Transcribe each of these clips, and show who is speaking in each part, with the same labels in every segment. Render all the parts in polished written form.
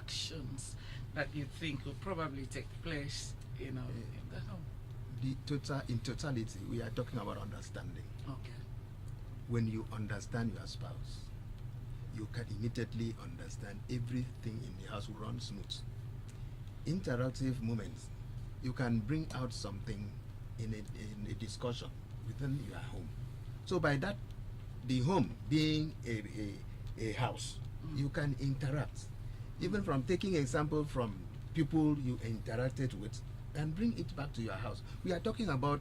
Speaker 1: interactions that you think will probably take place, in the home?
Speaker 2: In totality, we are talking about understanding.
Speaker 1: Okay.
Speaker 2: When you understand your spouse, you can immediately understand everything in the house will run smooth. Interactive moments, you can bring out something in a discussion within your home. So by that, the home being a house, you can interact. Even from taking example from people you interacted with and bring it back to your house. We are talking about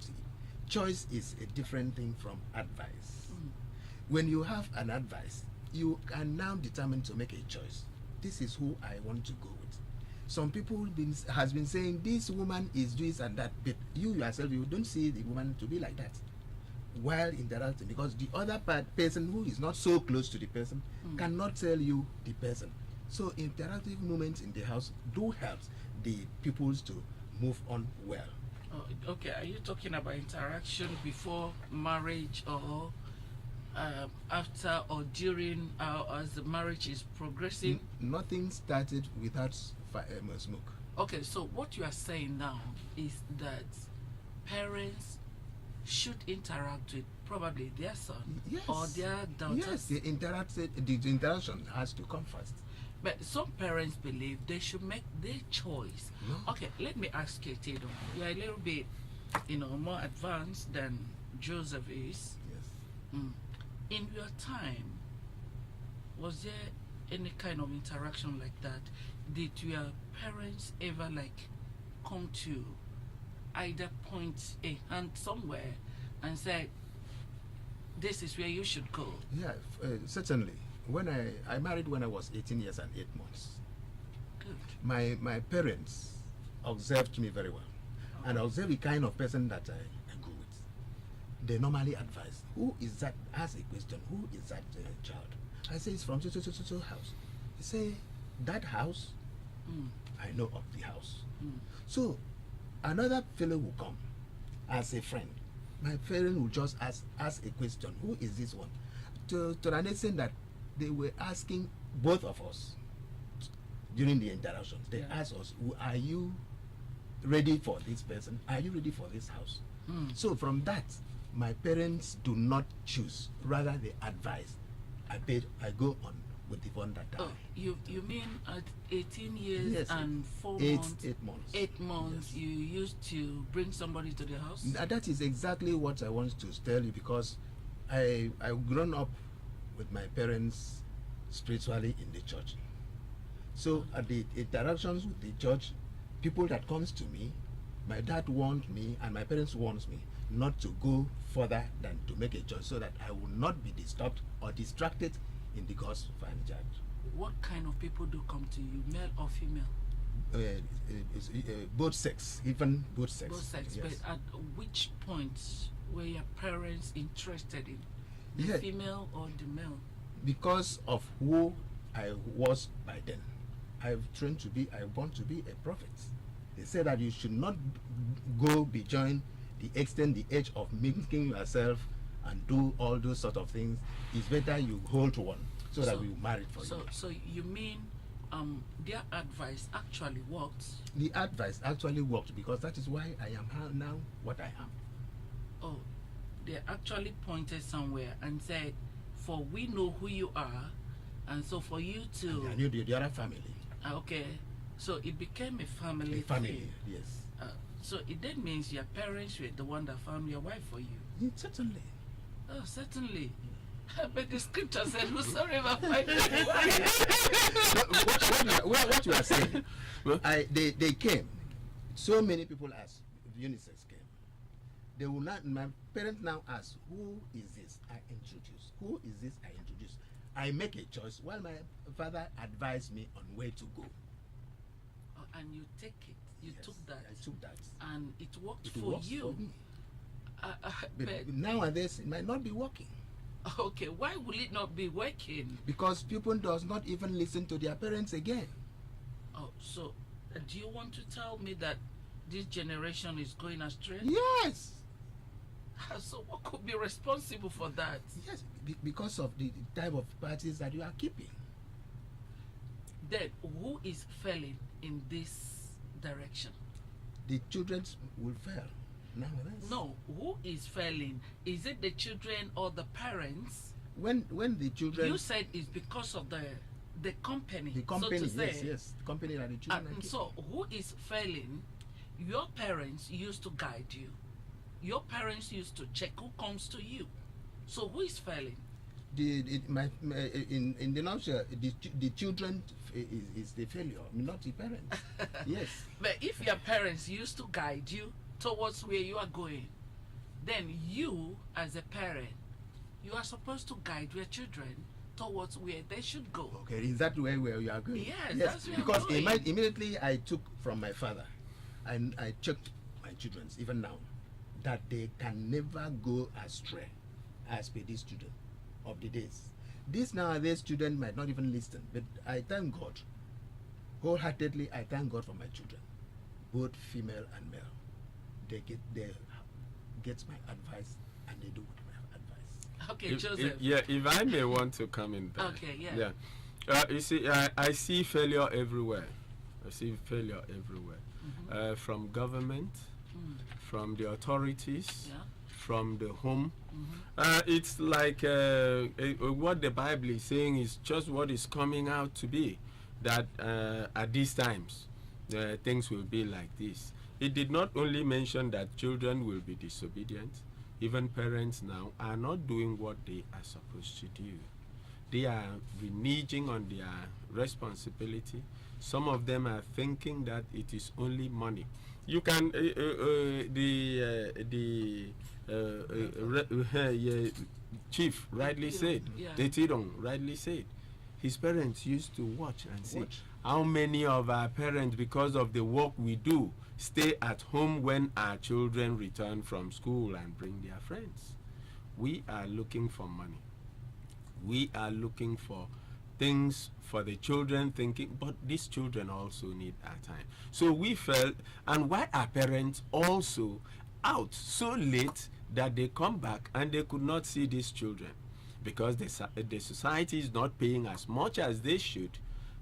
Speaker 2: choice is a different thing from advice. When you have an advice, you can now determine to make a choice. This is who I want to go with. Some people has been saying this woman is this and that, but you yourself, you don't see the woman to be like that while interacting, because the other person who is not so close to the person cannot tell you the person. So interactive moments in the house do help the peoples to move on well.
Speaker 1: Oh, okay, are you talking about interaction before marriage, or after or during, as the marriage is progressing?
Speaker 2: Nothing started without smoke.
Speaker 1: Okay, so what you are saying now is that parents should interact with probably their son,
Speaker 2: yes,
Speaker 1: or their daughters.
Speaker 2: Yes, the interaction has to come first.
Speaker 1: But some parents believe they should make their choice.
Speaker 2: No.
Speaker 1: Okay, let me ask you, Tedo. You're a little bit, more advanced than Joseph is.
Speaker 2: Yes.
Speaker 1: In your time, was there any kind of interaction like that? Did your parents ever come to either point a hand somewhere and say, this is where you should go?
Speaker 2: Yeah, certainly. When I married when I was 18 years and 8 months.
Speaker 1: Good.
Speaker 2: My parents observed me very well, and observed the kind of person that I go with. They normally advise, who is that? Ask a question, who is that child? I say, it's from so house. They say, that house? I know of the house. So another fellow will come as a friend. My parents will just ask a question, who is this one? To an extent that they were asking both of us during the interactions. They asked us, are you ready for this person? Are you ready for this house? So from that, my parents do not choose, rather they advise. I go on with the one that
Speaker 1: you mean at 18 years,
Speaker 2: yes,
Speaker 1: and 4
Speaker 2: months?
Speaker 1: 8 months, yes. You used to bring somebody to the house?
Speaker 2: That is exactly what I want to tell you, because I've grown up with my parents spiritually in the church. So at the interactions with the church, people that comes to me, my dad warned me and my parents warns me not to go further than to make a choice, so that I will not be disturbed or distracted in the God's fine charge.
Speaker 1: What kind of people do come to you, male or female?
Speaker 2: Both sex, even both sex.
Speaker 1: Both sex,
Speaker 2: yes.
Speaker 1: But at which point were your parents interested in? The female or the male?
Speaker 2: Because of who I was by then. I want to be a prophet. They say that you should not go beyond the extent, the age of making yourself and do all those sort of things. It's better you hold to one, so that we will marry for you.
Speaker 1: So you mean their advice actually worked?
Speaker 2: The advice actually worked, because that is why I am now what I am.
Speaker 1: Oh, they actually pointed somewhere and said, for we know who you are, and so for you to...
Speaker 2: And I knew the other family.
Speaker 1: Okay, so it became a family thing.
Speaker 2: Yes.
Speaker 1: So it then means your parents were the one that found your wife for you?
Speaker 2: Yeah, certainly.
Speaker 1: Oh, certainly. But the scripture said, whosoever finds
Speaker 2: what you are saying, they came. So many people asked, unisex came. They will not. My parents now ask, who is this? I introduce. Who is this? I introduce. I make a choice while my father advised me on where to go.
Speaker 1: Oh, and you take it. You
Speaker 2: Yes,
Speaker 1: took that.
Speaker 2: I took that.
Speaker 1: And it worked
Speaker 2: It
Speaker 1: for
Speaker 2: works
Speaker 1: you.
Speaker 2: for me.
Speaker 1: But
Speaker 2: nowadays, it might not be working.
Speaker 1: Okay, why will it not be working?
Speaker 2: Because people does not even listen to their parents again.
Speaker 1: Oh, so do you want to tell me that this generation is going astray?
Speaker 2: Yes.
Speaker 1: So what could be responsible for that?
Speaker 2: Yes, because of the type of parties that you are keeping.
Speaker 1: Then who is failing in this direction?
Speaker 2: The children will fail nowadays.
Speaker 1: No, who is failing? Is it the children or the parents?
Speaker 2: When the children,
Speaker 1: You said it's because of the company.
Speaker 2: the company,
Speaker 1: so to say.
Speaker 2: yes, the company that the children. are keeping.
Speaker 1: So who is failing? Your parents used to guide you. Your parents used to check who comes to you. So who is failing?
Speaker 2: In the nutshell, the children is the failure, not the parents. Yes.
Speaker 1: But if your parents used to guide you towards where you are going, then you, as a parent, you are supposed to guide your children towards where they should go.
Speaker 2: Okay, is that where you are going?
Speaker 1: Yes, that's where
Speaker 2: because
Speaker 1: I'm going.
Speaker 2: Immediately I took from my father, and I checked my children, even now, that they can never go astray as per these children of the days. These nowadays children might not even listen, but I thank God, wholeheartedly I thank God for my children, both female and male. They get my advice and they do my advice.
Speaker 1: Okay, Joseph.
Speaker 3: If I may want to come in there.
Speaker 1: Okay, yeah.
Speaker 3: You see, I see failure everywhere. I see failure everywhere. From government, from the authorities,
Speaker 1: Yeah.
Speaker 3: from the home. It's like what the Bible is saying is just what is coming out to be. That at these times, things will be like this. It did not only mention that children will be disobedient. Even parents now are not doing what they are supposed to do. They are reneging on their responsibility. Some of them are thinking that it is only money. You can chief rightly said,
Speaker 1: Yeah.
Speaker 3: Tetidong rightly said, his parents used to watch and see how many of our parents, because of the work we do, stay at home when our children return from school and bring their friends. We are looking for money. We are looking for things for the children, thinking, but these children also need our time. So we felt, and why are parents also out so late that they come back and they could not see these children? Because the society is not paying as much as they should.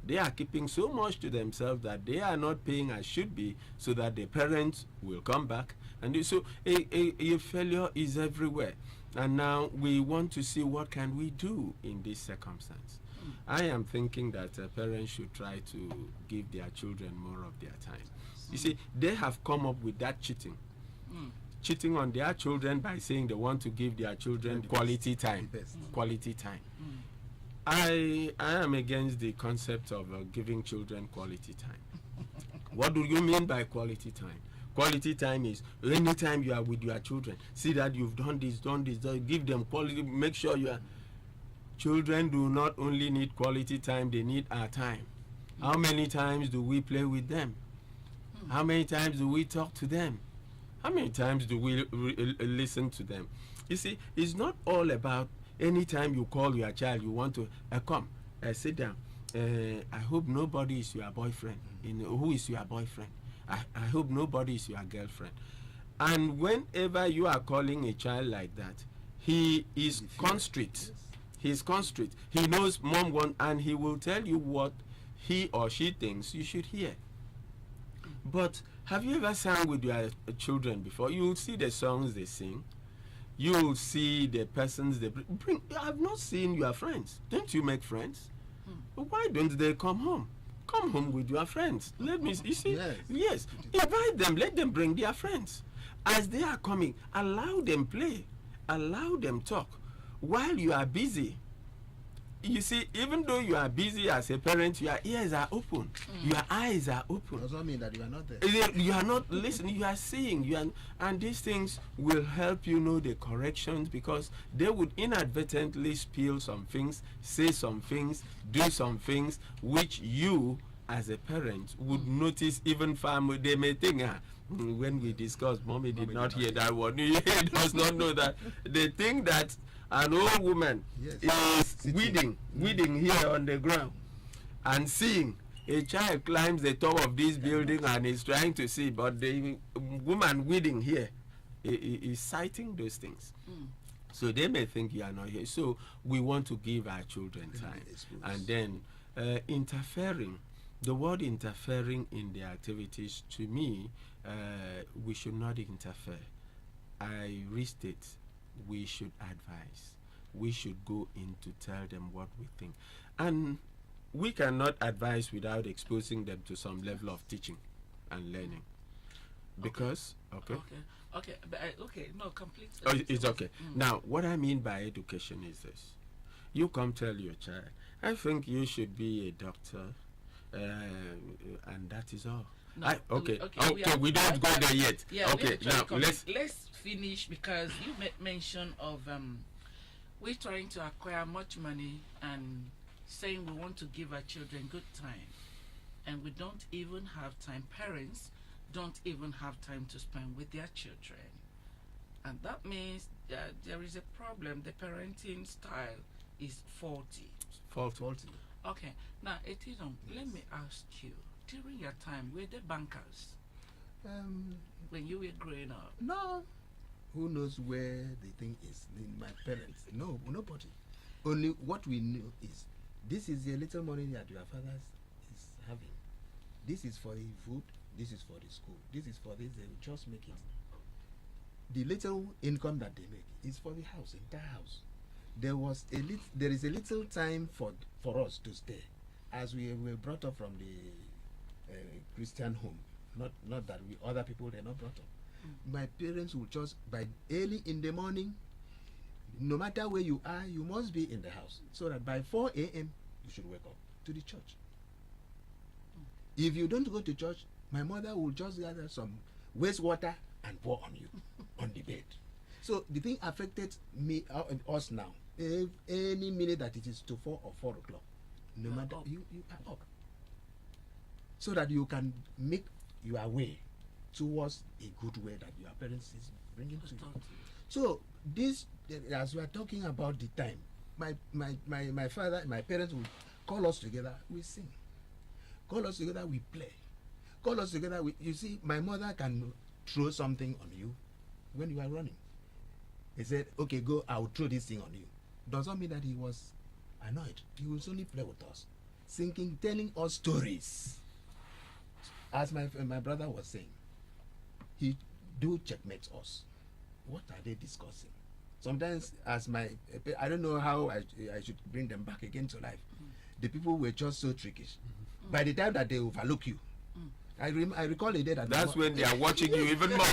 Speaker 3: They are keeping so much to themselves that they are not paying as should be, so that the parents will come back. And so a failure is everywhere. And now we want to see what can we do in this circumstance. I am thinking that parents should try to give their children more of their time. You see, they have come up with that cheating. Cheating on their children by saying they want to give their children quality time. Quality time. I am against the concept of giving children quality time. What do you mean by quality time? Quality time is anytime you are with your children, see that you've done this, give them quality, make sure you are. Children do not only need quality time, they need our time. How many times do we play with them? How many times do we talk to them? How many times do we listen to them? You see, it's not all about anytime you call your child, you want to come, sit down. I hope nobody is your boyfriend. Who is your boyfriend? I hope nobody is your girlfriend. And whenever you are calling a child like that, he is constrict. He is constrict. He knows mom wants, and he will tell you what he or she thinks you should hear. But have you ever sang with your children before? You will see the songs they sing. You will see the persons they bring. I have not seen your friends. Don't you make friends? Why don't they come home? Come home with your friends. Let me, you see, yes. Invite them, let them bring their friends. As they are coming, allow them play, allow them talk. While you are busy, you see, even though you are busy as a parent, your ears are open, your eyes are open.
Speaker 2: Does not mean that you are not there.
Speaker 3: You are not listening, you are seeing, and these things will help you know the corrections, because they would inadvertently spill some things, say some things, do some things, which you, as a parent, would notice. Even family, they may think, when we discussed, mommy did not hear that word. He does not know that. They think that an old woman is weeding here on the ground and seeing a child climbs the top of this building and is trying to see, but the woman weeding here is citing those things. So they may think you are not here. So we want to give our children time. And then Interfering, the word interfering in the activities, to me, we should not interfere. I restate, we should advise. We should go in to tell them what we think. And we cannot advise without exposing them to some level of teaching and learning. Because, okay.
Speaker 1: No, complete.
Speaker 3: Oh, it's okay. Now, what I mean by education is this. You come tell your child, I think you should be a doctor, and that is all.
Speaker 1: No,
Speaker 3: okay,
Speaker 1: we
Speaker 3: don't go there yet.
Speaker 1: Yeah,
Speaker 3: okay, now
Speaker 1: let's finish, because you made mention of we're trying to acquire much money and saying we want to give our children good time, and we don't even have time. Parents don't even have time to spend with their children, and that means that there is a problem. The parenting style is faulty.
Speaker 2: Faulty.
Speaker 1: Okay, now Etienne, let me ask you, during your time, were the bankers when you were growing up?
Speaker 2: No. Who knows where the thing is? My parents. No, nobody. Only what we know is this is the little money that your father is having. This is for the food. This is for the school. This is for this. They will just make it. The little income that they make is for the house, entire house. There is a little time for us to stay, as we were brought up from the Christian home. Not that we other people they're not brought up. My parents will just, by early in the morning, no matter where you are, you must be in the house, so that by 4 a.m. you should wake up to the church. If you don't go to church, my mother will just gather some wastewater and pour on you on the bed. So the thing affected me, us now. Any minute that it is to 4 or 4 o'clock, no matter, you are up, so that you can make your way towards a good way that your parents is bringing to you. So this, as we are talking about the time, my father, my parents would call us together, we sing. Call us together, we play. Call us together, you see, my mother can throw something on you when you are running. He said, okay, go, I'll throw this thing on you. Does not mean that he was annoyed. He was only play with us, singing, telling us stories. As my brother was saying, he do checkmate us. What are they discussing? Sometimes, I don't know how I should bring them back again to life. The people were just so trickish. By the time that they overlook you, I recall a day that
Speaker 3: that's when they are watching you even more.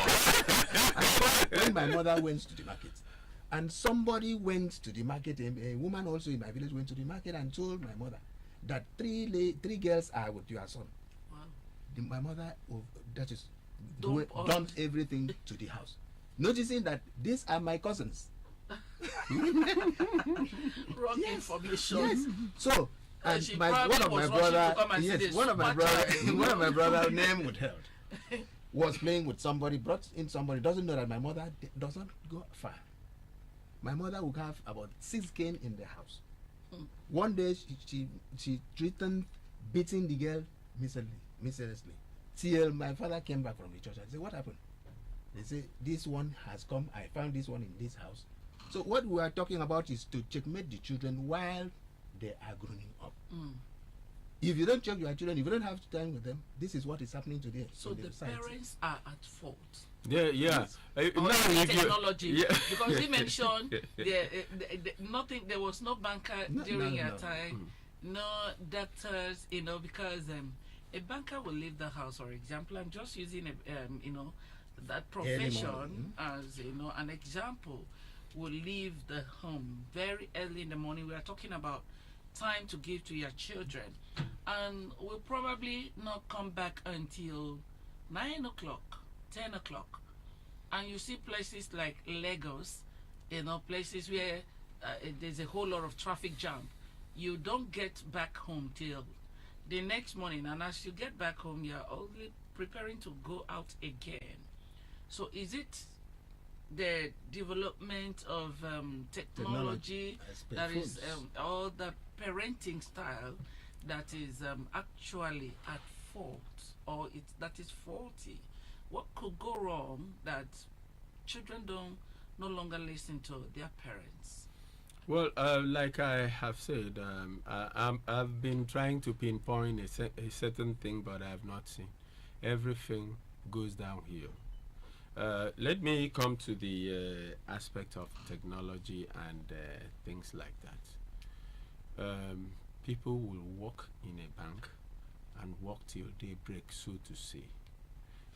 Speaker 2: When my mother went to the market, and somebody went to the market, a woman also in my village went to the market and told my mother that three girls are with your son.
Speaker 1: Wow.
Speaker 2: My mother, dumped everything to the house, noticing that these are my cousins.
Speaker 1: Wrong information.
Speaker 2: Yes. So, and one of my brother name withheld was playing with somebody, brought in somebody, doesn't know that my mother doesn't go far. My mother would have about 6 cane in the house. One day she threatened beating the girl mercilessly. Till my father came back from the church. I said, what happened? They say, this one has come. I found this one in this house. So what we are talking about is to checkmate the children while they are growing up. If you don't check your children, if you don't have time with them, this is what is happening today.
Speaker 1: So the parents are at fault.
Speaker 3: Yeah.
Speaker 1: Yes. Technology, because he mentioned nothing. There was no banker during your time, no doctors. Because a banker will leave the house. For example, I'm just using that profession as an example. Will leave the home very early in the morning. We are talking about time to give to your children, and will probably not come back until 9 o'clock, 10 o'clock. And you see places like Lagos, places where there's a whole lot of traffic jam. You don't get back home till the next morning, and as you get back home, you're only preparing to go out again. So is it the development of technology that is all the parenting style that is actually at fault, or that is faulty? What could go wrong that children no longer listen to their parents?
Speaker 3: Well, like I have said, I've been trying to pinpoint a certain thing, but I have not seen. Everything goes downhill. Let me come to the aspect of technology and things like that. People will work in a bank and work till daybreak, so to say.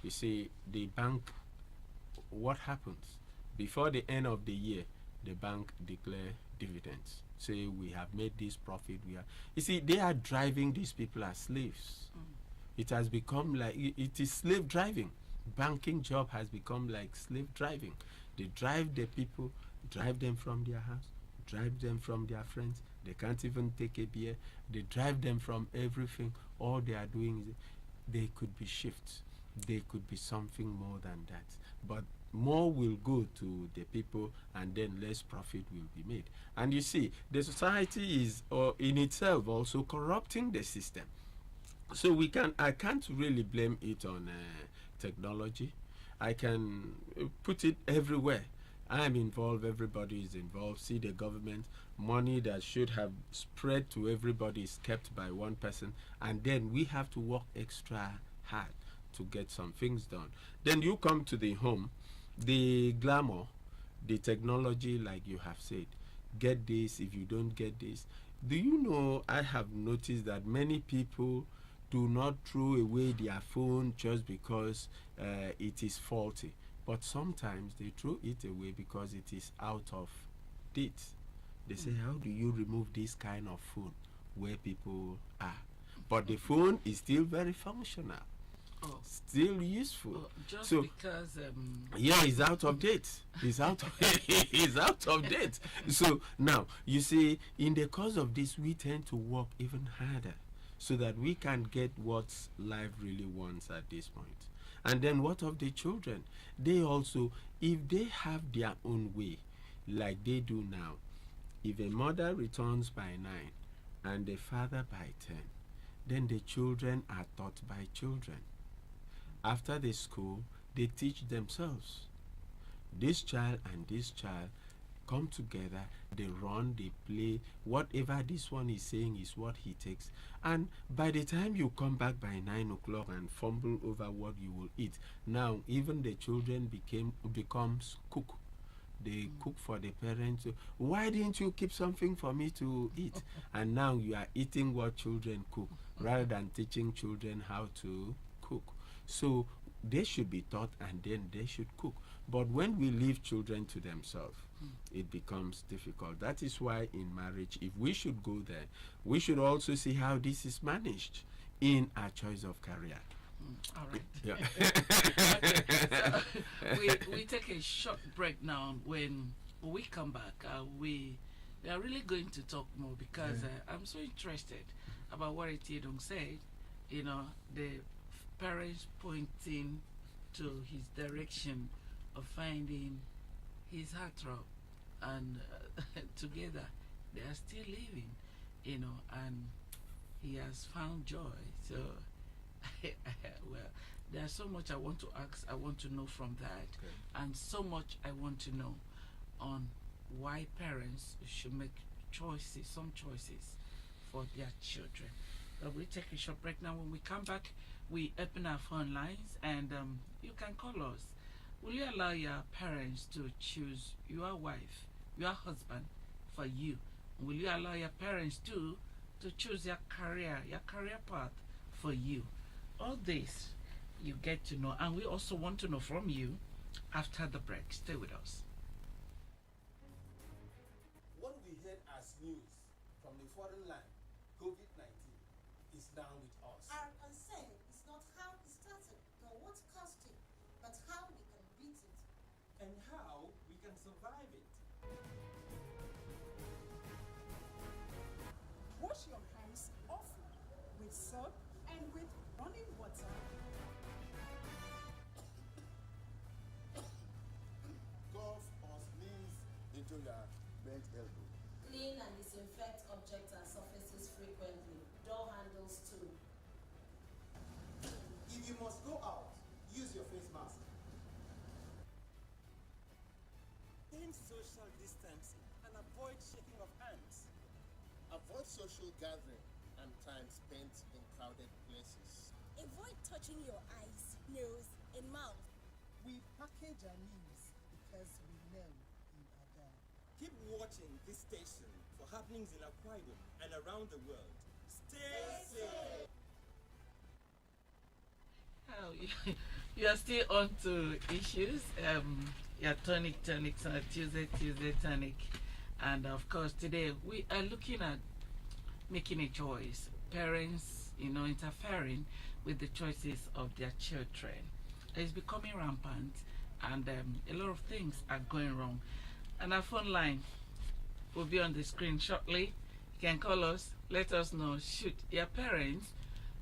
Speaker 3: You see, the bank, what happens? Before the end of the year, the bank declare dividends. Say we have made this profit. You see, they are driving these people as slaves. It has become like it is slave driving. Banking job has become like slave driving. They drive the people, drive them from their house, drive them from their friends. They can't even take a beer. They drive them from everything. All they are doing is they could be shifts. They could be something more than that. But more will go to the people, and then less profit will be made. And you see, the society is in itself also corrupting the system. So I can't really blame it on technology. I can put it everywhere. I'm involved, everybody is involved. See, the government, money that should have spread to everybody is kept by one person, and then we have to work extra hard to get some things done. Then you come to the home, the glamour, the technology, like you have said, get this. If you don't get this, do you know, I have noticed that many people do not throw away their phone just because it is faulty, but sometimes they throw it away because it is out of date. They say, how do you remove this kind of phone where people are? But the phone is still very functional, still useful.
Speaker 1: Just
Speaker 3: so
Speaker 1: because
Speaker 3: yeah, it's out of date. It's out of it's out of date. So now you see, in the course of this, we tend to work even harder so that we can get what life really wants at this point. And then what of the children? They also, if they have their own way, like they do now, if a mother returns by 9 and the father by 10, then the children are taught by children. After the school, they teach themselves. This child and this child come together, they run, they play. Whatever this one is saying is what he takes. And by the time you come back by 9 o'clock and fumble over what you will eat, now even the children becomes cook. They cook for the parents. Why didn't you keep something for me to eat? And now you are eating what children cook rather than teaching children how to cook. So they should be taught and then they should cook. But when we leave children to themselves, it becomes difficult. That is why in marriage, if we should go there, we should also see how this is managed in our choice of career.
Speaker 1: All right.
Speaker 3: Yeah.
Speaker 1: So we take a short break now. When we come back, we are really going to talk more because I'm so interested about what Etiedong said. You know, the parents pointing to his direction of finding his heartthrob, and together they are still living, you know, and he has found joy. So, well, there's so much I want to ask, I want to know from that, and so much I want to know on why parents should make choices, some choices for their children. We take a short break now. When we come back, we open our phone lines, and you can call us. Will you allow your parents to choose your wife, your husband for you? Will you allow your parents to choose your career path for you? All this you get to know, and we also want to know from you after the break. Stay with us.
Speaker 4: What we heard as news from the foreign land, COVID-19, is now with us.
Speaker 5: Our concern is not how it started nor what caused it, but how we can beat it.
Speaker 4: And how we can survive it.
Speaker 6: Wash your hands often with soap and with running water.
Speaker 4: Cough or sneeze into your bent elbow.
Speaker 5: Clean and disinfect objects and surfaces frequently. Door handles too.
Speaker 4: If you must go out, use your face mask.
Speaker 7: Maintain social distancing
Speaker 4: and avoid shaking of hands.
Speaker 7: Avoid social gathering and time spent in crowded places.
Speaker 8: Avoid touching your eyes, nose, and mouth.
Speaker 6: We package our news because we know you are there.
Speaker 4: Keep watching this station for happenings in Akwa Ibom and around the world. Stay safe.
Speaker 1: Oh, you are still on to issues. Yeah, tonic, Tuesday tonic. And of course, today we are looking at making a choice. Parents, interfering with the choices of their children. It's becoming rampant, and a lot of things are going wrong. And our phone line will be on the screen shortly. You can call us, let us know, should your parents,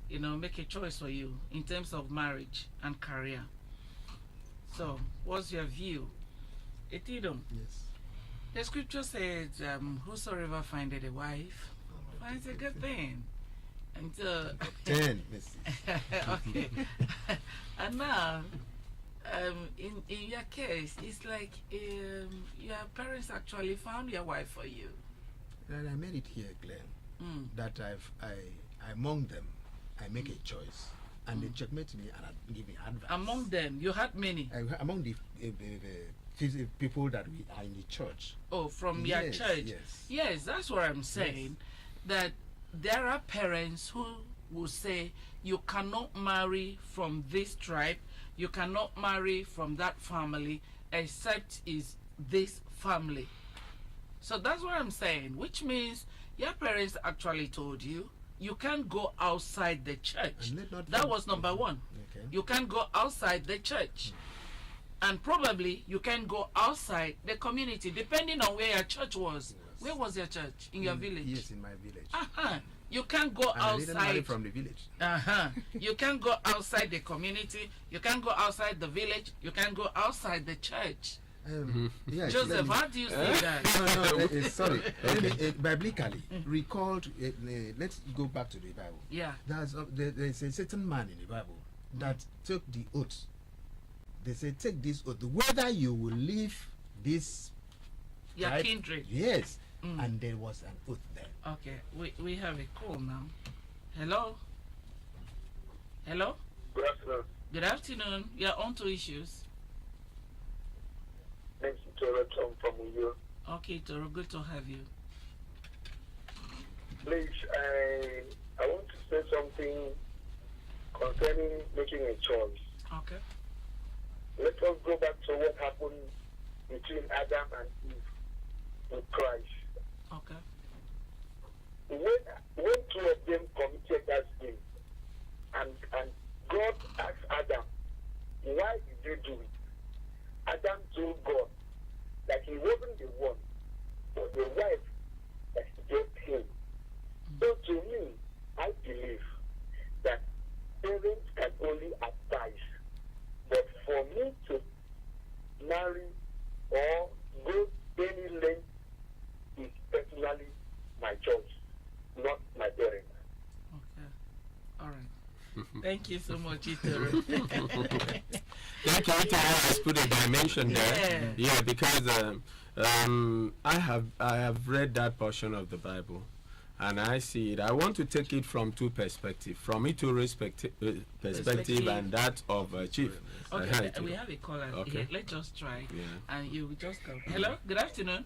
Speaker 1: make a choice for you in terms of marriage and career. So, what's your view? Etidum.
Speaker 2: Yes.
Speaker 1: The scripture says, whosoever findeth a wife finds a good thing. And
Speaker 2: 10, Mrs.
Speaker 1: okay. And now, in your case, it's like your parents actually found your wife for you.
Speaker 2: And I made it here, Glenn, that among them, I make a choice. And they checkmate me and give me advice.
Speaker 1: Among them, you had many?
Speaker 2: Among the people that we are in the church.
Speaker 1: Oh, from
Speaker 2: Yes,
Speaker 1: your church?
Speaker 2: yes.
Speaker 1: Yes, that's what I'm saying. That there are parents who will say, you cannot marry from this tribe, you cannot marry from that family, except is this family. So that's what I'm saying, which means your parents actually told you, you can't go outside the church. That was number one.
Speaker 2: Okay.
Speaker 1: You can't go outside the church. And probably you can go outside the community, depending on where your church was.
Speaker 2: Yes.
Speaker 1: Where was your church? In your village?
Speaker 2: Yes, in my village.
Speaker 1: You can't go
Speaker 2: And I didn't marry
Speaker 1: outside.
Speaker 2: from the village.
Speaker 1: You can't go outside the community. You can't go outside the village. You can't go outside the church.
Speaker 2: Yeah,
Speaker 1: Joseph, how do you see that?
Speaker 2: No, sorry. Biblically, recalled. Let's go back to the Bible.
Speaker 1: Yeah.
Speaker 2: There's a certain man in the Bible that took the oath. They say, take this oath, whether you will leave this
Speaker 1: Your
Speaker 2: tribe.
Speaker 1: kindred.
Speaker 2: Yes. And there was an oath there.
Speaker 1: Okay, we have a call now. Hello? Hello?
Speaker 9: Good afternoon.
Speaker 1: Good afternoon. You're on to issues.
Speaker 9: Thanks to Tom from Uyo.
Speaker 1: Okay, Toro, good to have you.
Speaker 9: Please, I want to say something concerning making a choice.
Speaker 1: Okay.
Speaker 9: Let us go back to what happened between Adam and Eve with Christ.
Speaker 1: Okay.
Speaker 9: When two of them committed that sin, and God asked Adam, why did you do it? Adam told God that he wasn't the one, but the wife that he gave him. So to me, I believe that parents can only advise, but for me to marry or go any length is personally my choice, not my parents.
Speaker 1: Okay. All right. Thank you so much, Itoro.
Speaker 3: Thank you. Itoro has put a dimension there. Yeah, because I have read that portion of the Bible, and I see it. I want to take it from two perspectives, from Itoro's perspective and that of Chief.
Speaker 1: Okay, we have a caller here. Let's just try.
Speaker 3: Yeah.
Speaker 1: And you will just come. Hello, good afternoon.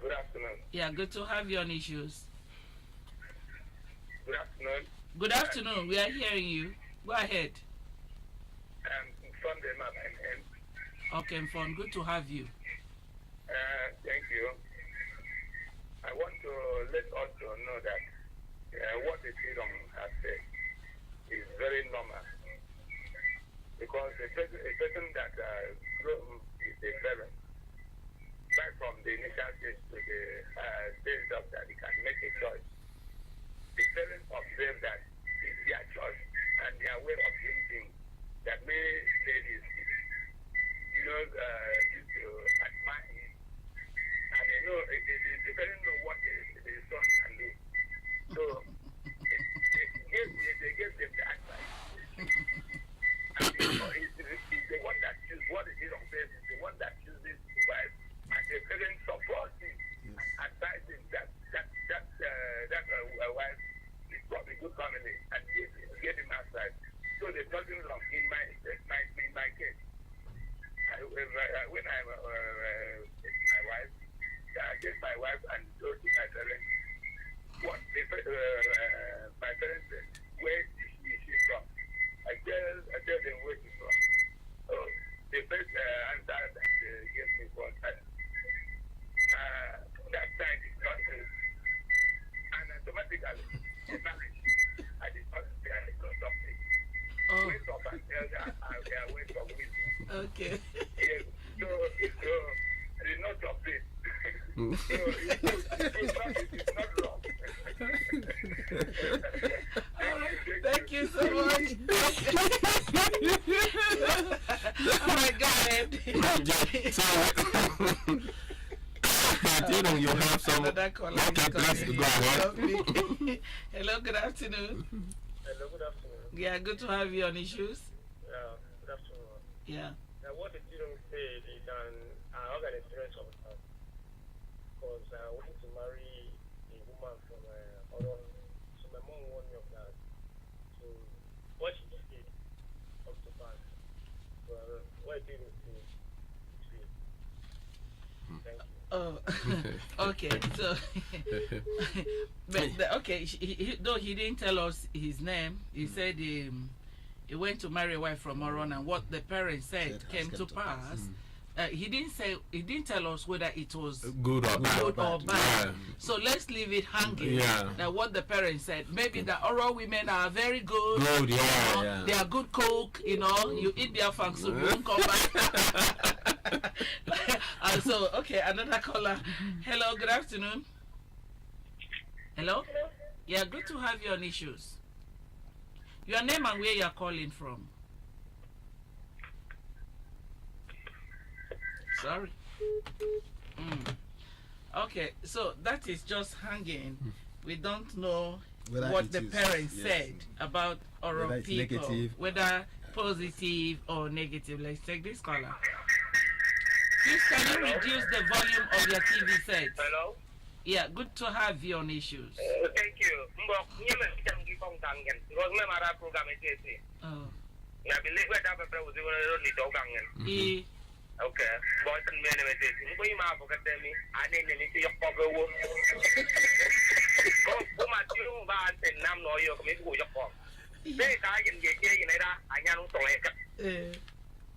Speaker 9: Good afternoon.
Speaker 1: Yeah, good to have you on issues.
Speaker 9: Good afternoon.
Speaker 1: Good afternoon. We are hearing you. Go ahead.
Speaker 9: From the man.
Speaker 1: Okay, Mfon, good to have you.
Speaker 9: Thank you. I want to let us know that what the freedom has said is very normal. Because a person that grew with a parent, right from the initial stage to the stage of that he can make a choice, the parents observe that it's their choice and their way of doing things that many ladies, used to admire him. And they know, the parents know what the son can do. So, they gave them the advice. And he's the one that chooses what it is on face, is the one that chooses his wife. And the parents support him. are away from wisdom.
Speaker 1: Okay.
Speaker 9: Yes. So I did not update. So it's not wrong.
Speaker 1: All right. Thank you so much. All right, go ahead.
Speaker 3: So, you have some.
Speaker 1: Another caller
Speaker 3: Okay,
Speaker 1: is
Speaker 3: please
Speaker 1: coming
Speaker 3: go ahead.
Speaker 1: in. Hello, good afternoon.
Speaker 10: Hello, good afternoon.
Speaker 1: Yeah, good to have you on issues.
Speaker 10: Yeah, good afternoon.
Speaker 1: Yeah.
Speaker 10: Now, what the student said is I have an experience of that. Because I went to marry a woman from Oron. So my mom warned me of that. So what she did up to pass. Well, what I did was to thank you.
Speaker 1: Oh, okay. So, but okay, though he didn't tell us his name, he said he went to marry a wife from Oron, and what the parents said came to pass. He didn't tell us whether it was
Speaker 3: Good or bad. Yeah.
Speaker 1: So let's leave it hanging.
Speaker 3: Yeah.
Speaker 1: That what the parents said. Maybe the Oron women are very good.
Speaker 3: Good,
Speaker 1: you
Speaker 3: yeah,
Speaker 1: know,
Speaker 3: yeah.
Speaker 1: They are good cook. You know, you eat their fang soup, you won't come back. So okay, another caller. Hello, good afternoon. Hello. Yeah, good to have you on issues. Your name and where you are calling from. Sorry. Okay, so that is just hanging. We don't know
Speaker 2: Whether
Speaker 1: what
Speaker 2: it
Speaker 1: the
Speaker 2: is-
Speaker 1: parents
Speaker 2: yes.
Speaker 1: said about oral
Speaker 2: Whether it's
Speaker 1: people,
Speaker 2: negative.
Speaker 1: whether positive or negative. Let's take this caller. Please, can you reduce the volume of your TV set?
Speaker 9: Hello?
Speaker 1: Yeah, good to have you on issues.
Speaker 9: Thank you. Because program is
Speaker 1: Oh.
Speaker 9: I believe what I was only dog. Okay, boys and men, we might forget me. I didn't see your cover. Go my two bars and Nam no you come to your phone. They die in the day in it. I know so like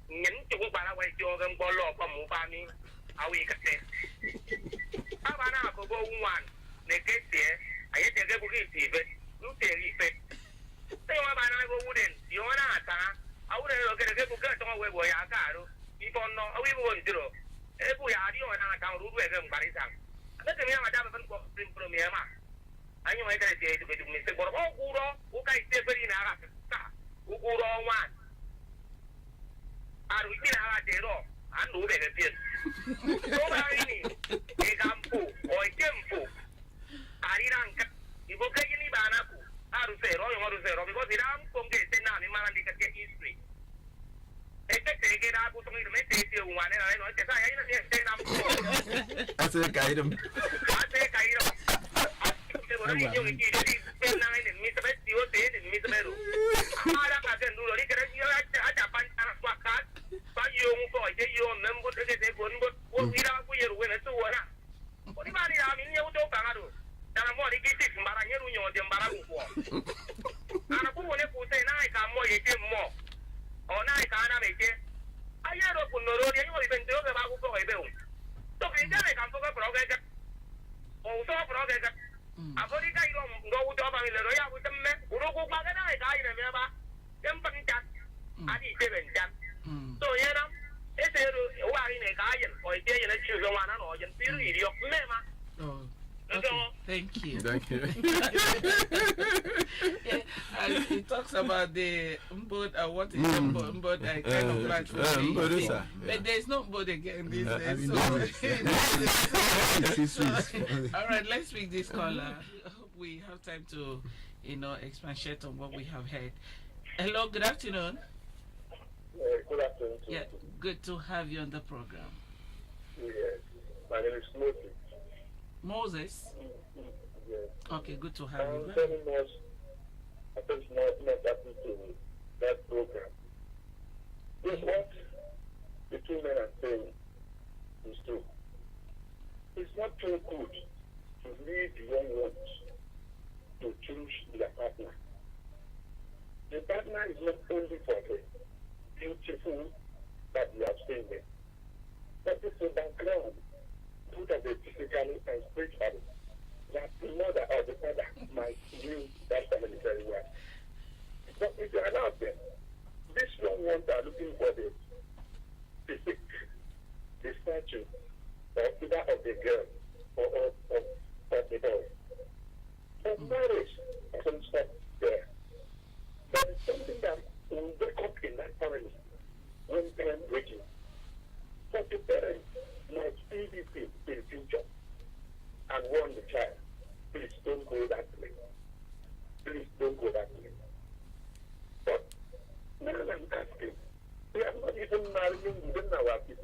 Speaker 9: Nin to go by away Jordan Bolo from Mubani. How we could say. How about go one? They get there. I had to go get it. You tell it. They were by I wouldn't. You are not. I wouldn't get a good away where I got. People know we won't do. Every idea on our town road where them bodies are. Let me have a double from me. I know I got a day to be doing Mr. Boro, who can stay very in our who go on one. And we didn't have a day off. I know that it is. Nobody, a campo or a tempo. I didn't you go get any banaku. How to say, because it am from the Senate in Malandi history.
Speaker 3: I said, guide him.
Speaker 1: Thank you.
Speaker 3: Thank you.
Speaker 1: Yeah, he talks about the Mbod, what is Mbod, kind of platform. But there's no Mbod again these days. All right, let's pick this caller. We have time to, expatiate on what we have heard. Hello, good afternoon.
Speaker 10: Good afternoon.
Speaker 1: Yeah, good to have you on the program.
Speaker 10: Yes, my name is Moses.
Speaker 1: Moses?
Speaker 10: Yes.
Speaker 1: Okay, good to have you.
Speaker 10: Telling us, I think not happy to that program. This what the two men are saying is true. It's not so good to leave the young ones to choose their partner. The partner is not only for the beautiful that we have seen there, but it's a background, both of the physically and spiritually, that the mother or the father might view that family very well. But if you allow them, this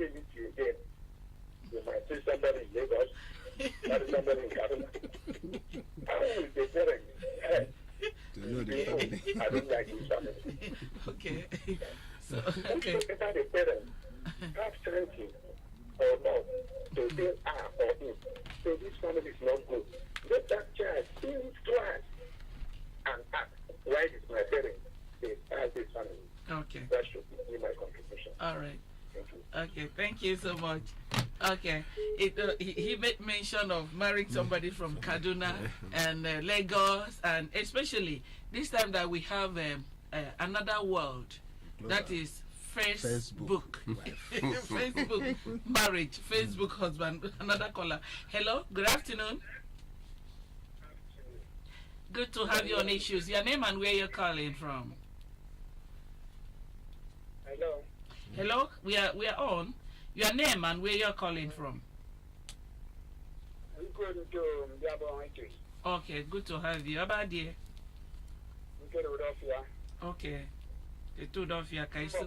Speaker 10: still meet you again, you might see somebody in Lagos, that is somebody in Kaduna. How will the parents
Speaker 2: To know the family.
Speaker 10: I don't like this family.
Speaker 1: Okay. So,
Speaker 10: Okay.
Speaker 1: okay.
Speaker 10: Whether the parents have strength or not to say or him, so this family is not good. Let that child think twice and ask, why is my parents they have this family?
Speaker 1: Okay.
Speaker 10: That should be my contribution.
Speaker 1: All right.
Speaker 10: Thank you.
Speaker 1: Okay, thank you so much. Okay, he made mention of marrying somebody from Kaduna and Lagos, and especially this time that we have another world, that is Facebook. Facebook marriage, Facebook husband, another caller. Hello, good afternoon. Good to have you on Issues. Your name and where you're calling from.
Speaker 10: Hello.
Speaker 1: Hello, we are on. Your name and where you're calling from.
Speaker 10: I'm going to Yabo.
Speaker 1: Okay, good to have you. How about you?
Speaker 10: We get out of here.
Speaker 1: Okay. The two of you, Kaiso.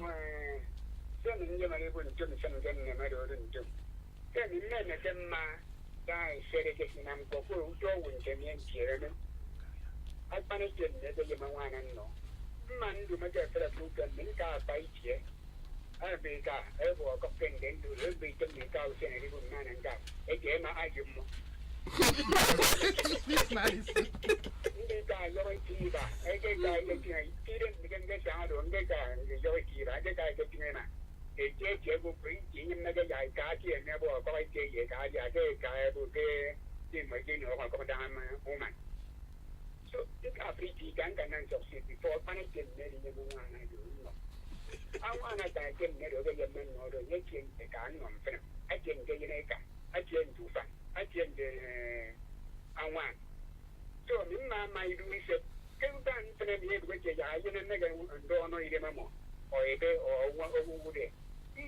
Speaker 10: Send in your money when you send them in the matter of them. Send in men at them, die, said it in them, go when Jimmy and Jeremy. I punished them, never you want to know. Man, do make a fellow who can make a bite here. I be got, I walk up and then do the big thing, and a good man and got. Again, I give more.
Speaker 2: Nice.
Speaker 10: They got your fever. I get guy getting a student, we can get down on the guy and your fever. I get guy getting in a. A judge will bring in the guy, Kaki, and never quite gay. A guy will get him again or come down, woman. So, you got free tea, and of sit before punishing many woman. I do know. I want to get rid of your men or the king, a gun on film. I can get in a car. I can do fun. I can I want. So, my do is a come down to the head with a guy in a mega and don't know the memo or a day or one over there.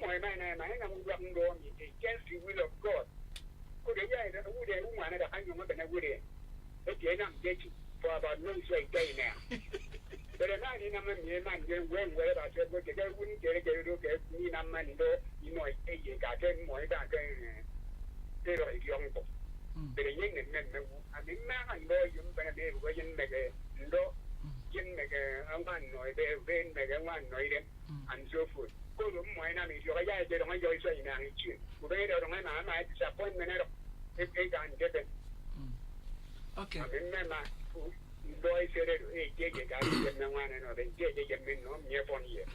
Speaker 10: My man, I will go against the will of God. Could a guy that would have one at a hundred and a wood. Again, I'm getting for about no straight day now. But I'm not in a man, when where I said, okay, I wouldn't get a look at me, I'm money, you know, I got more than a young boy. But a young man, I mean, man, you better be waiting, make a law, give make a one or a vein, make a one, and so forth. Go to my name, you're a guy that I enjoy saying, I cheat. Wait on my disappointment if they can't get it.
Speaker 1: Okay.
Speaker 10: I remember. Boy said, hey, get the one and get the men on here for here.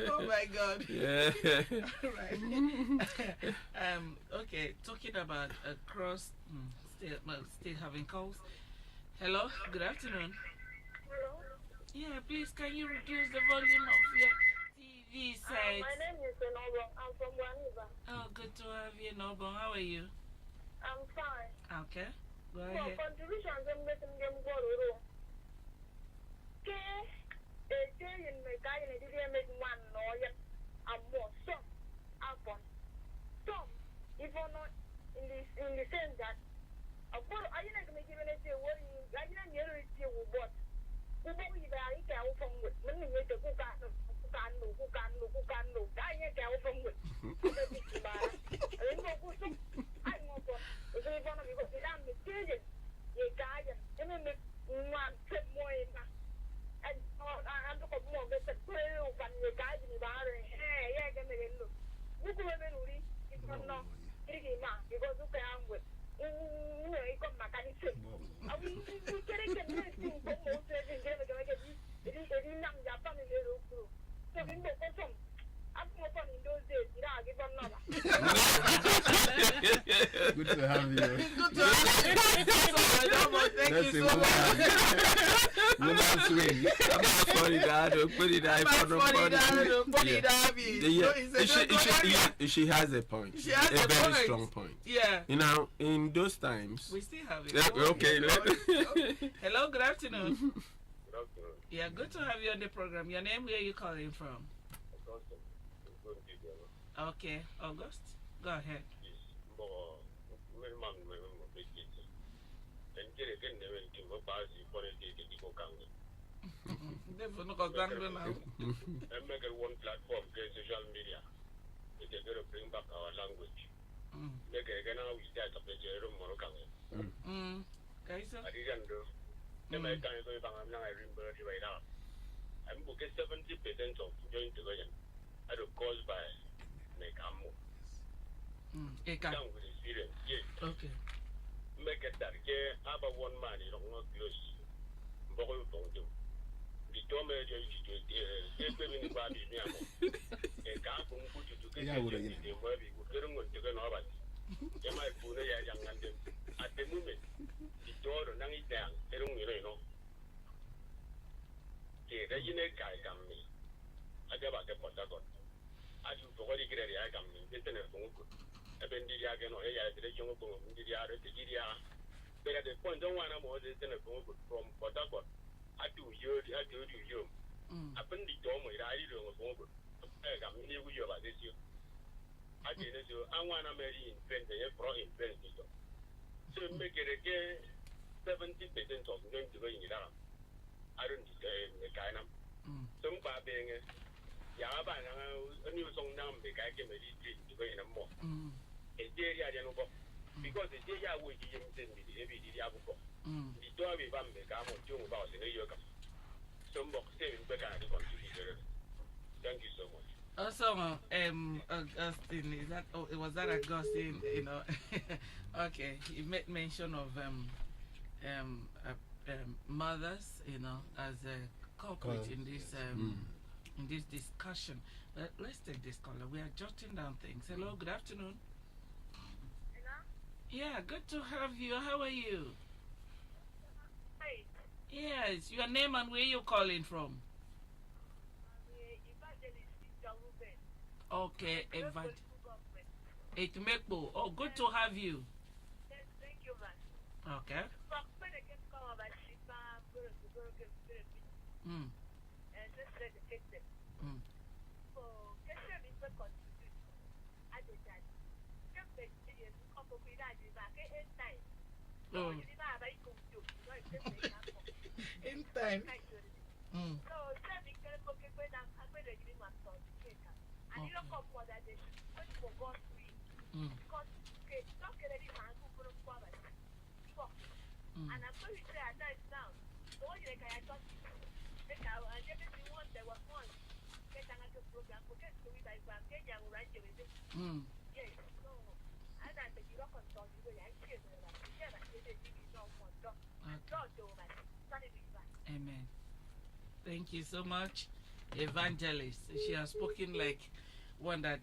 Speaker 1: Oh my God.
Speaker 3: Yeah.
Speaker 1: Right. Okay, talking about cross, still having calls. Hello, good afternoon.
Speaker 11: Hello.
Speaker 1: Yeah, please, can you reduce the volume of your TV set?
Speaker 11: My name is Nobo. I'm from Guaniba.
Speaker 1: Oh, good to have you, Nobo. How are you?
Speaker 11: I'm fine.
Speaker 1: Okay, go
Speaker 11: So,
Speaker 1: ahead.
Speaker 11: contributions I'm making them go to okay, a day in my guy and I didn't make one or yet. I'm more some upon some, even not in the sense that I didn't make even a say what I didn't hear it you what. Who believe I can from with many with the who can I ain't go from with. I know if they want to go down the stadium, you guys, and then one trip more in that. And I'm looking more with the crew and the guys in the bar. Hey, yeah, get me in. Look at me, Rudy. It's not taking my because look at with. You come back and say, I mean, we can't get anything from most of the game. It is a young Japanese little crew. So, we go for some. I'm more fun in those days. Yeah, give them another.
Speaker 2: Good to have you.
Speaker 1: Good to have you. Thank you so much.
Speaker 2: Woman swing.
Speaker 3: She has a point.
Speaker 1: She has
Speaker 3: a very
Speaker 1: point.
Speaker 3: strong point.
Speaker 1: Yeah.
Speaker 3: You know, in those times.
Speaker 1: We still have it.
Speaker 3: Yeah, okay.
Speaker 1: Hello, good afternoon.
Speaker 10: Good afternoon.
Speaker 1: Yeah, good to have you on the program. Your name, where are you calling from? Okay, August. Go ahead.
Speaker 10: make it one platform, social media. It's going to bring back our language. Make it again, we start up the Jerome Moroccan. I didn't do. The American is going to remember right now. I'm booking 70% of joint division. I do caused by Nekamo. With experience, yes.
Speaker 1: Okay.
Speaker 10: Make it that, about one man, you don't want close. Borrow from you. The Tommy, you in the body, a car from put you together. The movie, we couldn't want to go over. Am I put a young man at the moment? The door and it down, they don't know. The regional guy come me. I got a Pentagon. I do for what he get a come in, internet phone. I've been the Yagan or a young boom, the other, the GDR. But at the point, don't want to more than a phone from Pentagon. I do you. I been the dome with I don't know. I'm here with you about this year. I didn't do. I want to marry in friends and pro in friends. So make it again 70% of them to go in it. I don't the kind of some being Yaba a new song now, the guy came to go in a more. A day I don't know because the day I would give him every day. The door we bam the gam of June about in a year. Some box saving better to contribute. Thank you so much.
Speaker 1: Also, Augustine, is that? Oh, was that Augustine? You know, okay. He made mention of mothers, you know, as a culprit in this discussion. Let's take this caller. We are jotting down things. Hello, good afternoon.
Speaker 11: Hello?
Speaker 1: Yeah, good to have you. How are you?
Speaker 11: Hi.
Speaker 1: Yes, your name and where you calling from? Okay, Evangelist. Oh, good to have you.
Speaker 11: Thank you, man.
Speaker 1: Okay. In time.
Speaker 11: And you don't come for that day. Wait for God's will. Because don't get any man who couldn't come and and I'm going to say at times now, the one you can talk to, and everything once there was one. Get another program, forget to read by Grand Kenya, right? Yes, so I don't think you don't consult you, I see it.
Speaker 1: Amen. Thank you so much, Evangelist. She has spoken like one that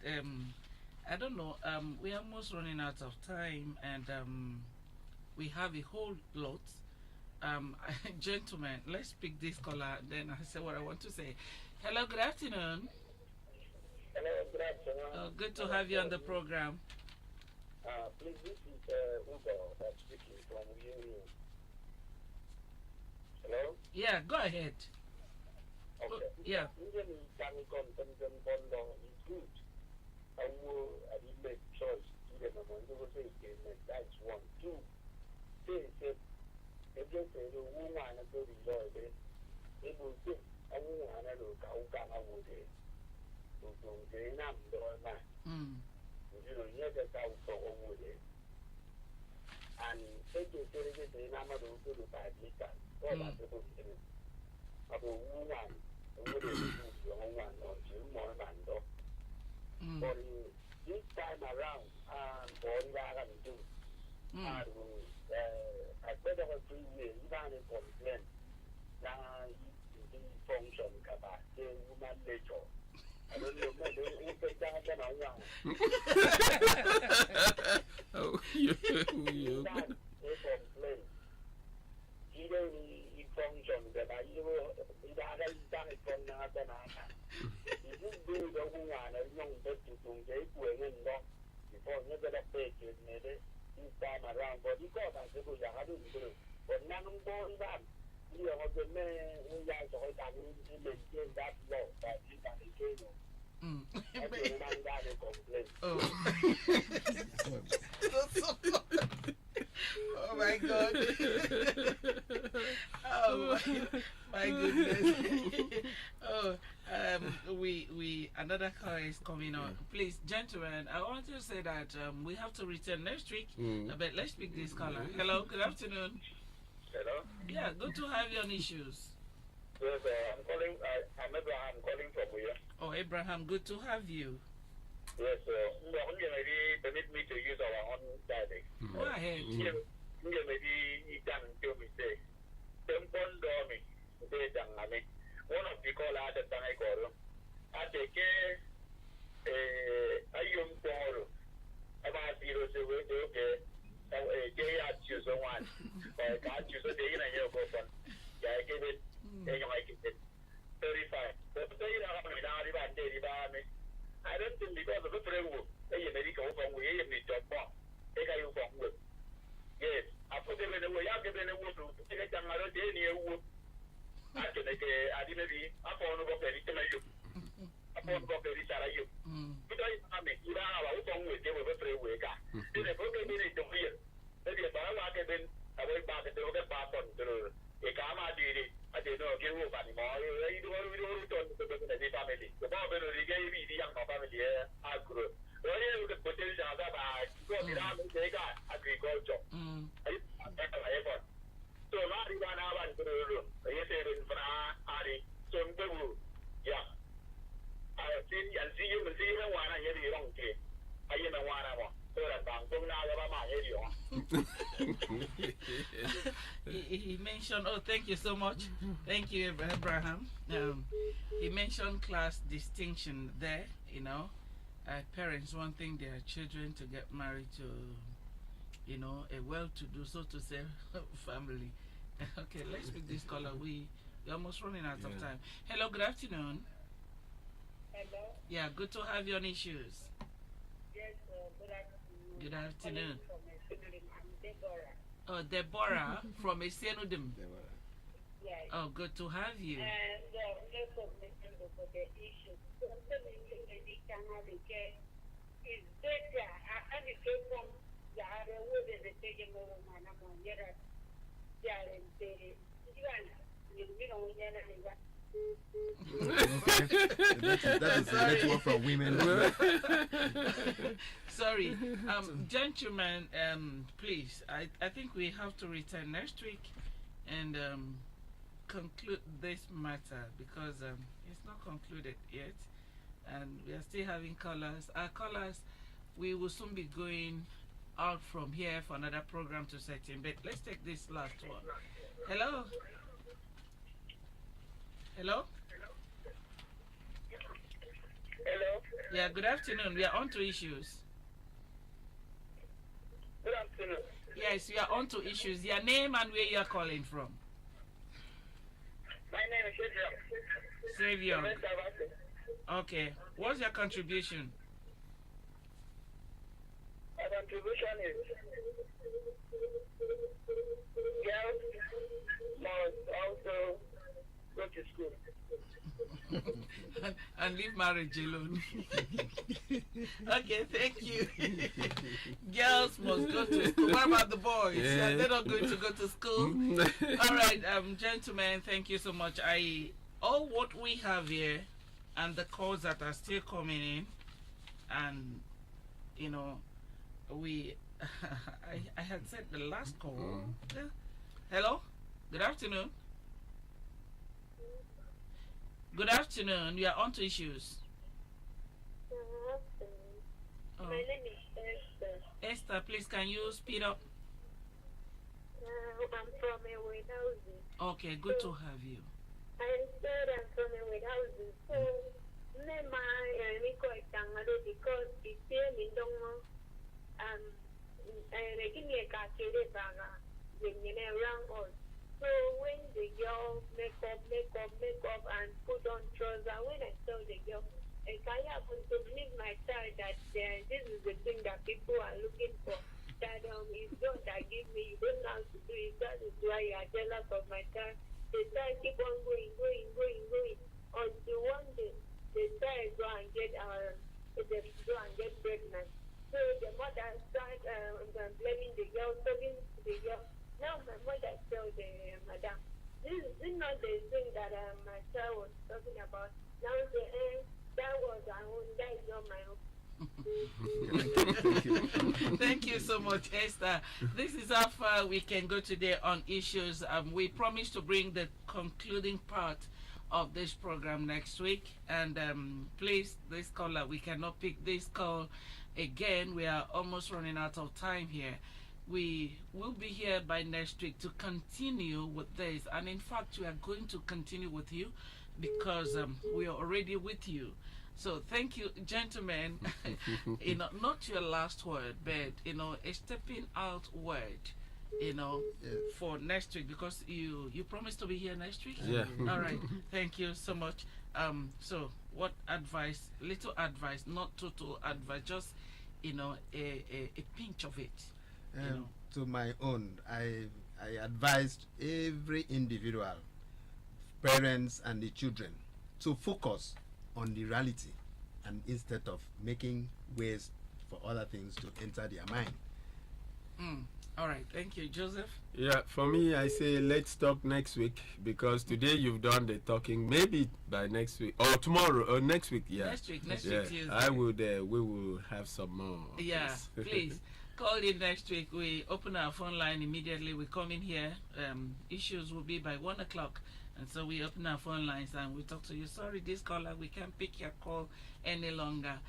Speaker 1: I don't know. We're almost running out of time, and we have a whole lot. Gentlemen, let's pick this caller. Then I say what I want to say. Hello, good afternoon.
Speaker 10: Hello, good afternoon.
Speaker 1: Good to have you on the program.
Speaker 10: Please, this is Ugo speaking from Union. Hello?
Speaker 1: Yeah, go ahead.
Speaker 10: Okay.
Speaker 1: Yeah.
Speaker 10: Even can come is good. I didn't make choice. That's one. Two. Say, again, the woman and go to the it will be a woman and look how can I would it. You know, you get out for over there. And take it to the number of good by this time. All that people say. About woman, would you one or two more than dog. But this time around, all that I do. I better have 3 years, even a complaint. Now, the function, the woman nature. I don't know,
Speaker 3: oh, you.
Speaker 10: Complaint. Either he function, that I done it from another. If you do the woman, a young person to get before never pay it, maybe this time around, but he got as a good, I don't do. But none of them that. You know, the man who has always maintain that law, that he can do.
Speaker 1: Oh my God. Oh My goodness. Oh, we another car is coming on. Please, gentlemen, I want to say that we have to return next week. But let's pick this caller. Hello, good afternoon.
Speaker 9: Hello?
Speaker 1: Yeah, good to have you on issues.
Speaker 9: Yes, I'm calling. I'm Abraham calling from here.
Speaker 1: Oh, Abraham, good to have you.
Speaker 9: Yes, maybe permit me to use our own dialect.
Speaker 1: Go ahead.
Speaker 9: Maybe you can tell me say, one of the call out the time I call. I take a young call about 0 to okay. I choose one. I can't choose a day in a year. I give it. I give it 35. But say I don't think because of the framework, a medical from we need to talk. Take a you from work. Yes, I put them in the way. I've given a wood to take a matter day near wood. I can make I didn't be upon the book any time you. Upon book any time you. But I mean, you don't have a phone with them with a framework. Then a book minute to hear. Maybe a bar then I went back and the path on the Ekama did it. I did not give up anymore. You don't return to the family. The Bible gave me the young family here. I grew. Well, you could potential that I got it out and take agriculture. So, now you run out and do you said in Ari, so yeah. I see and see you and see you one I hear you wrong. I am a one.
Speaker 1: He mentioned, oh, thank you so much. Thank you, Abraham. He mentioned class distinction there, you know. Parents wanting their children to get married to, you know, a well-to-do, so to say, family. Okay, let's pick this caller. We're almost running out of time. Hello, good afternoon.
Speaker 11: Hello.
Speaker 1: Yeah, good to have you on issues.
Speaker 11: Yes, good afternoon.
Speaker 1: Good afternoon.
Speaker 11: I'm Deborah.
Speaker 1: Oh, Deborah from Esenudem.
Speaker 11: Yes.
Speaker 1: Oh, good to have you.
Speaker 11: And let's mention for the issue. Is better. I became from the other way the taking over my number.
Speaker 2: That's the network for women.
Speaker 1: Sorry, gentlemen, please. I think we have to return next week and conclude this matter because it's not concluded yet, and we are still having callers. Our callers, we will soon be going out from here for another program to set in. But let's take this last one. Hello. Hello.
Speaker 9: Hello.
Speaker 1: Yeah, good afternoon. We are on to issues.
Speaker 9: Good afternoon.
Speaker 1: Yes, we are on to issues. Your name and where you are calling from.
Speaker 9: My name is
Speaker 1: Savior. Okay. What's your contribution?
Speaker 9: My contribution is girls must also go to school.
Speaker 1: and leave marriage alone. Okay, thank you. Girls must go to school. What about the boys? Yeah. They're not going to go to school. All right, gentlemen, thank you so much. All what we have here and the calls that are still coming in, and you know, I had said the last call. Yeah. Hello, good afternoon. Good afternoon. We are on to issues.
Speaker 11: My name is Esther.
Speaker 1: Esther, please, can you speed up?
Speaker 11: I'm from a warehouse.
Speaker 1: Okay, good to have you.
Speaker 11: I said I'm from a warehouse. So, because it's here in Dongo, making a calculated around us. So when the girl make up and put on trousers, when I saw the girl, I happened to believe my child that this is the thing that people are looking for. That it's God that give me, you don't know how to do it. That is why you are jealous of my child. The child keep on going until one day the child go and get pregnant. So the mother start blaming the girl, talking to the girl. Now my mother tell the madam, this is not the thing that my child was talking about. Now say, that was our own, that is not my own.
Speaker 1: Thank you so much, Esther. This is how far we can go today on issues. We promise to bring the concluding part of this program next week. And please, this caller, we cannot pick this call again. We are almost running out of time here. We will be here by next week to continue with this. And in fact, we are going to continue with you because we are already with you. So thank you, gentlemen. Not your last word, but a stepping out word, for next week, because you promised to be here next week.
Speaker 3: Yeah.
Speaker 1: All right. Thank you so much. So what advice? Little advice, not total advice. Just a pinch of it.
Speaker 2: To my own, I advised every individual, parents and the children, to focus on the reality, and instead of making ways for other things to enter their mind.
Speaker 1: All right, thank you, Joseph.
Speaker 3: Yeah, for me, I say let's talk next week, because today you've done the talking. Maybe by next week or tomorrow or next week. Yeah,
Speaker 1: next week Tuesday.
Speaker 3: I would. We will have some more.
Speaker 1: Yeah, please call in next week. We open our phone line immediately. We come in here. Issues will be by 1 o'clock. And so we open our phone lines and we talk to you. Sorry, this caller, we can't pick your call any longer.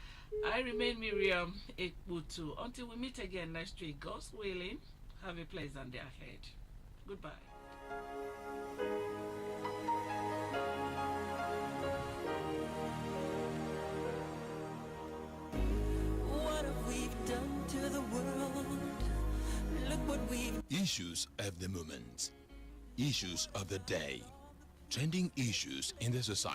Speaker 1: I remain Miriam Ekbutu. Until we meet again next week, God's willing, have a pleasant day ahead. Goodbye.
Speaker 12: What have we done to the world? Look what we've...
Speaker 13: Issues of the moment. Issues of the day. Trending issues in the society.